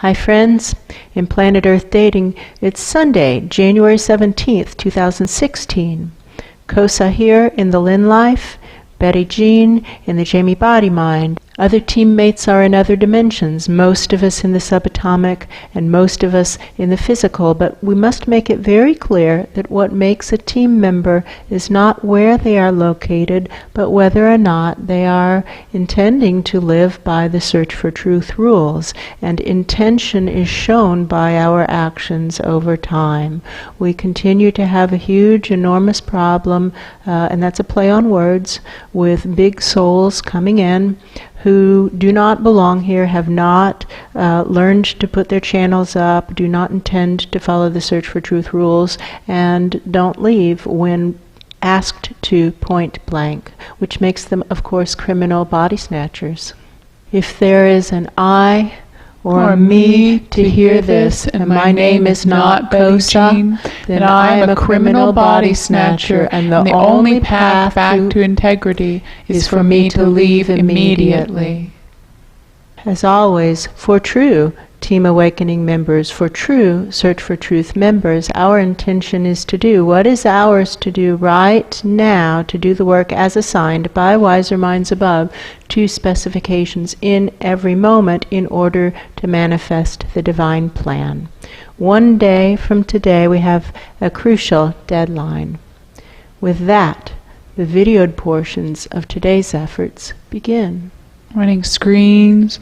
Hi friends, in Planet Earth Dating, it's Sunday, January 17th, 2016. Cosa here in the Lynn-Life, Betty Jean in the Jamie Body Mind. Other teammates are in other dimensions, most of us in the subatomic and most of us in the physical, but we must make it very clear that what makes a team member is not where they are located, but whether or not they are intending to live by the search for truth rules. And intention is shown by our actions over time. We continue to have a huge, enormous problem, and that's a play on words, with big souls coming in who do not belong here, have not learned to put their channels up, do not intend to follow the search for truth rules, and don't leave when asked to point blank, which makes them, of course, criminal body snatchers. If there is an I or me to hear this, and my name is not Cosa, then I am a criminal body snatcher, and the only path back to integrity is for me to leave immediately. As always, for true Team Awakening members, for true Search for Truth members, our intention is to do what is ours to do right now, to do the work as assigned by wiser minds above to specifications in every moment in order to manifest the divine plan. One day from today we have a crucial deadline. With that, the videoed portions of today's efforts begin. Running screens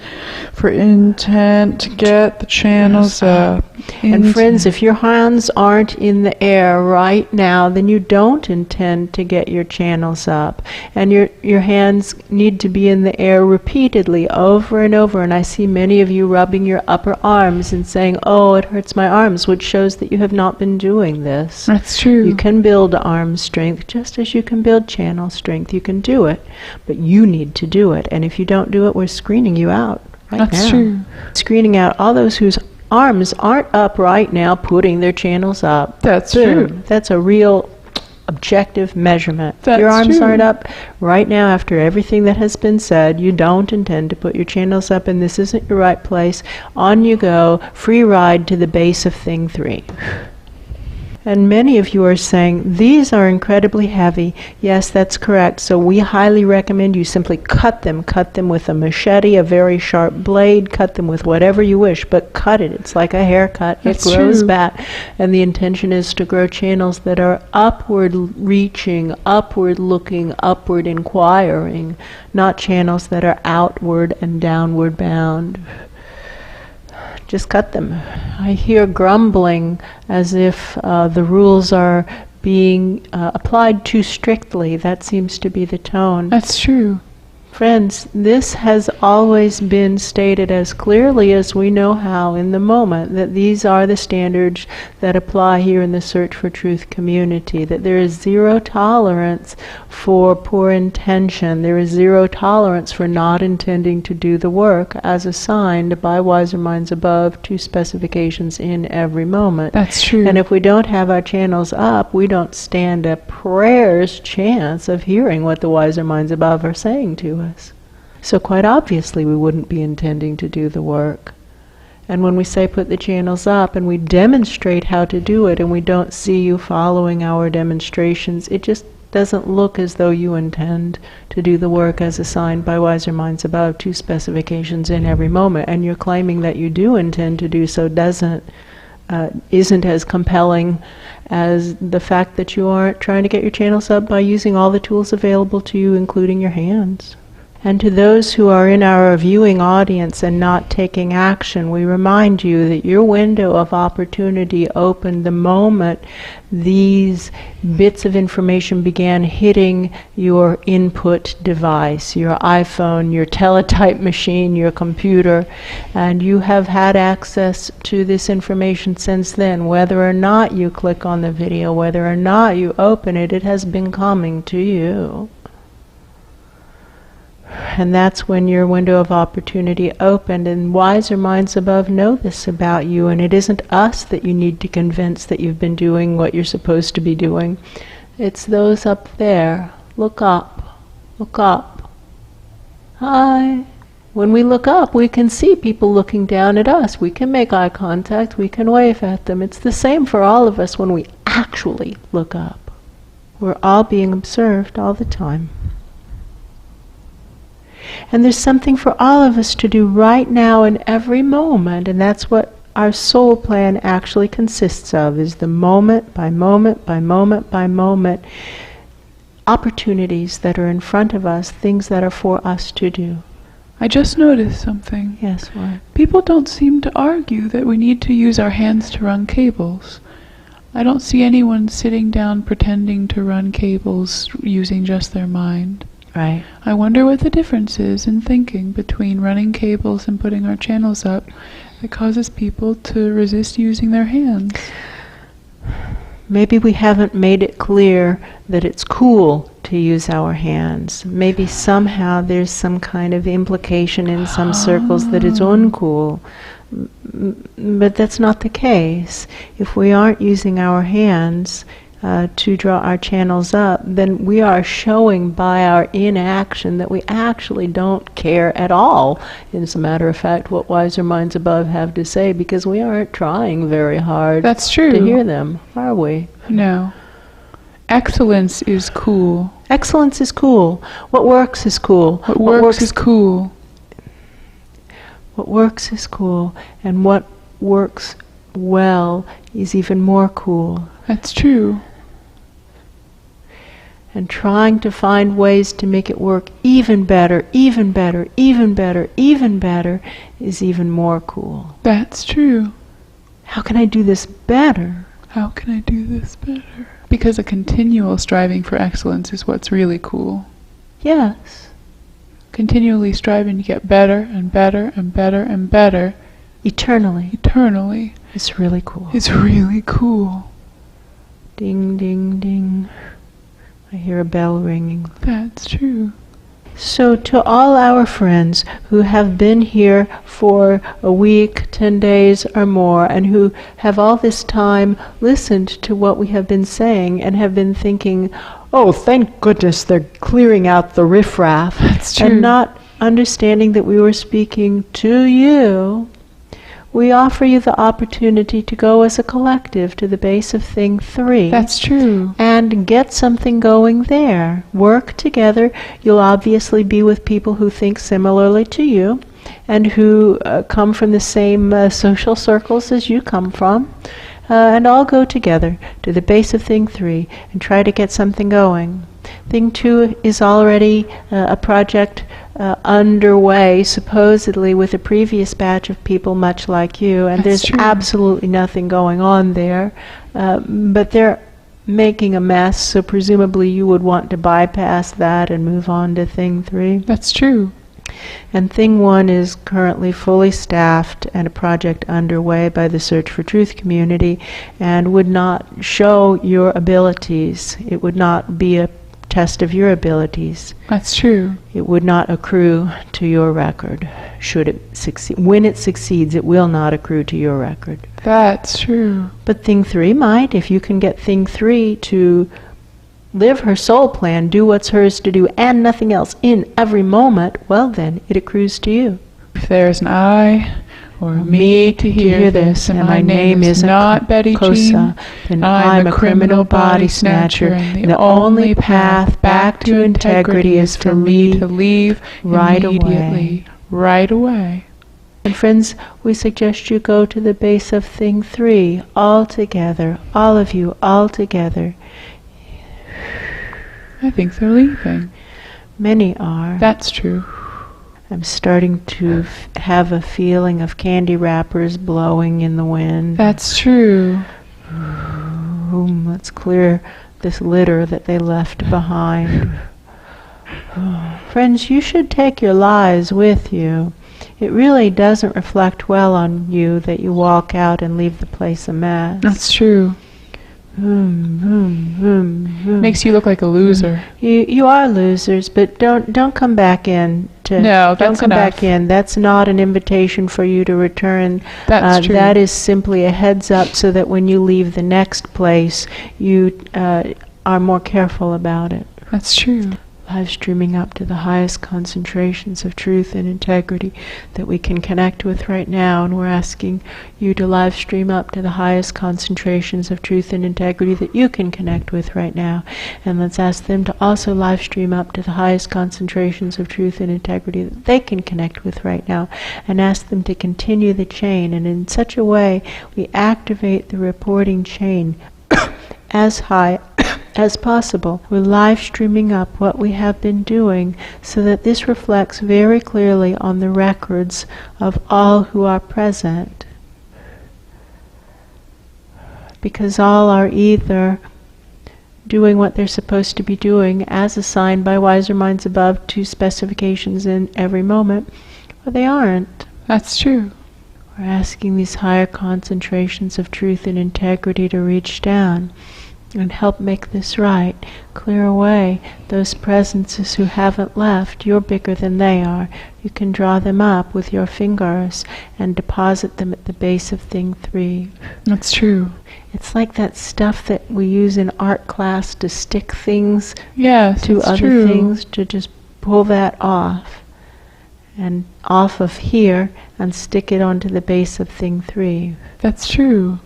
for intent to get the channels up. And friends, if your hands aren't in the air right now, then you don't intend to get your channels up. And your hands need to be in the air repeatedly, over and over. And I see many of you rubbing your upper arms and saying, oh, it hurts my arms, which shows that you have not been doing this. That's true. You can build arm strength just as you can build channel strength. You can do it, but you need to do it. And if you don't do it, we're screening you out right now. That's true. Screening out all those whose arms aren't up right now, putting their channels up. That's Boom. true. That's a real objective measurement. That's your arms true. aren't up right now after everything that has been said. You don't intend to put your channels up, and this isn't your right place. On you go, free ride to the base of thing 3. And many of you are saying, these are incredibly heavy. Yes, that's correct. So we highly recommend you simply cut them with a machete, a very sharp blade, cut them with whatever you wish, but cut it. It's like a haircut. That's it grows true. back. And the intention is to grow channels that are upward reaching, upward looking, upward inquiring, not channels that are outward and downward bound. Just cut them. I hear grumbling as if the rules are being applied too strictly. That seems to be the tone. That's true. Friends, this has always been stated as clearly as we know how in the moment, that these are the standards that apply here in the Search for Truth community, that there is zero tolerance for poor intention. There is zero tolerance for not intending to do the work as assigned by wiser minds above to specifications in every moment. That's true. And if we don't have our channels up, we don't stand a prayer's chance of hearing what the wiser minds above are saying to us. So quite obviously we wouldn't be intending to do the work. And when we say put the channels up and we demonstrate how to do it and we don't see you following our demonstrations, it just doesn't look as though you intend to do the work as assigned by wiser minds above to specifications in every moment. And you're claiming that you do intend to do so isn't as compelling as the fact that you aren't trying to get your channels up by using all the tools available to you, including your hands. And to those who are in our viewing audience and not taking action, we remind you that your window of opportunity opened the moment these bits of information began hitting your input device, your iPhone, your teletype machine, your computer, and you have had access to this information since then. Whether or not you click on the video, whether or not you open it, it has been coming to you. And that's when your window of opportunity opened, and wiser minds above know this about you, and it isn't us that you need to convince that you've been doing what you're supposed to be doing. It's those up there. Look up. Look up. Hi. When we look up, we can see people looking down at us. We can make eye contact. We can wave at them. It's the same for all of us when we actually look up. We're all being observed all the time. And there's something for all of us to do right now in every moment, and that's what our soul plan actually consists of, is the moment by moment by moment by moment opportunities that are in front of us, things that are for us to do. I just noticed something. Yes, what? People don't seem to argue that we need to use our hands to run cables. I don't see anyone sitting down pretending to run cables using just their mind. Right. I wonder what the difference is in thinking between running cables and putting our channels up that causes people to resist using their hands. Maybe we haven't made it clear that it's cool to use our hands. Maybe somehow there's some kind of implication in some circles that it's uncool. But that's not the case. If we aren't using our hands to draw our channels up, then we are showing by our inaction that we actually don't care at all, as a matter of fact, what wiser minds above have to say, because we aren't trying very hard That's true. to hear them, are we? No. Excellence is cool. Excellence is cool. What works is cool. What works is cool. What works is cool, and what works well is even more cool. That's true. And trying to find ways to make it work even better, even better, even better, even better is even more cool. That's true. How can I do this better? How can I do this better? Because a continual striving for excellence is what's really cool. Yes. Continually striving to get better and better and better and better eternally It's really cool. is really cool. Ding, ding, ding. I hear a bell ringing. That's true. So to all our friends who have been here for a week, 10 days or more, and who have all this time listened to what we have been saying and have been thinking, oh, thank goodness they're clearing out the riffraff, That's true. and not understanding that we were speaking to you, we offer you the opportunity to go as a collective to the base of thing 3. That's true. And get something going there. Work together. You'll obviously be with people who think similarly to you and who come from the same social circles as you come from. And all go together to the base of thing 3 and try to get something going. Thing 2 is already a project underway, supposedly with a previous batch of people much like you, and That's there's true. absolutely nothing going on there. But they're making a mess, so presumably you would want to bypass that and move on to thing 3. That's true. And thing 1 is currently fully staffed and a project underway by the Search for Truth community, and would not show your abilities. It would not be a test of your abilities. That's true. It would not accrue to your record. Should it succeed? When it succeeds, it will not accrue to your record. That's true. But thing 3 might. If you can get thing 3 to live her soul plan, do what's hers to do, and nothing else in every moment, well then, it accrues to you. If there's an I or a me to hear this, and my name is not Betty Cosa, Jean, then I'm a criminal body snatcher, and the only path back to integrity is for me to leave right immediately. Right away. And friends, we suggest you go to the base of thing 3, all together, all of you, all together. I think they're leaving. Many are. That's true. I'm starting to have a feeling of candy wrappers blowing in the wind. That's true. Let's clear this litter that they left behind. Friends, you should take your lies with you. It really doesn't reflect well on you that you walk out and leave the place a mess. That's true. Makes you look like a loser. You are losers, but don't come back in. No, don't that's come enough. back in. That's not an invitation for you to return. That's true. That is simply a heads up so that when you leave the next place, you are more careful about it. That's true. live streaming up to the highest concentrations of truth and integrity that we can connect with right now. And we're asking you to live stream up to the highest concentrations of truth and integrity that you can connect with right now. And let's ask them to also live stream up to the highest concentrations of truth and integrity that they can connect with right now. And ask them to continue the chain. And in such a way, we activate the reporting chain as high as possible. We're live streaming up what we have been doing so that this reflects very clearly on the records of all who are present. Because all are either doing what they're supposed to be doing as assigned by wiser minds above to specifications in every moment, or they aren't. That's true. We're asking these higher concentrations of truth and integrity to reach down and help make this right. Clear away those presences who haven't left. You're bigger than they are. You can draw them up with your fingers and deposit them at the base of thing 3. That's true. It's like that stuff that we use in art class to stick things Yes, to it's other true. things, to just pull that off. And off of here and stick it onto the base of thing 3. That's true.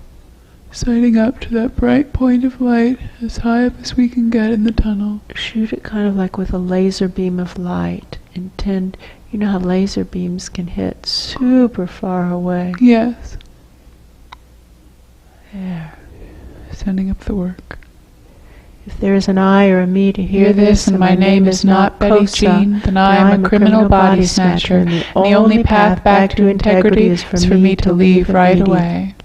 Sighting up to that bright point of light as high up as we can get in the tunnel. Shoot it kind of like with a laser beam of light. Intend, you know how laser beams can hit super far away. Yes. There. Sending up the work. If there is an I or a me to hear this, and my name is not Betty Cosa, Jean, then I am a criminal body snatcher, and the only path back to integrity is for me to leave right away.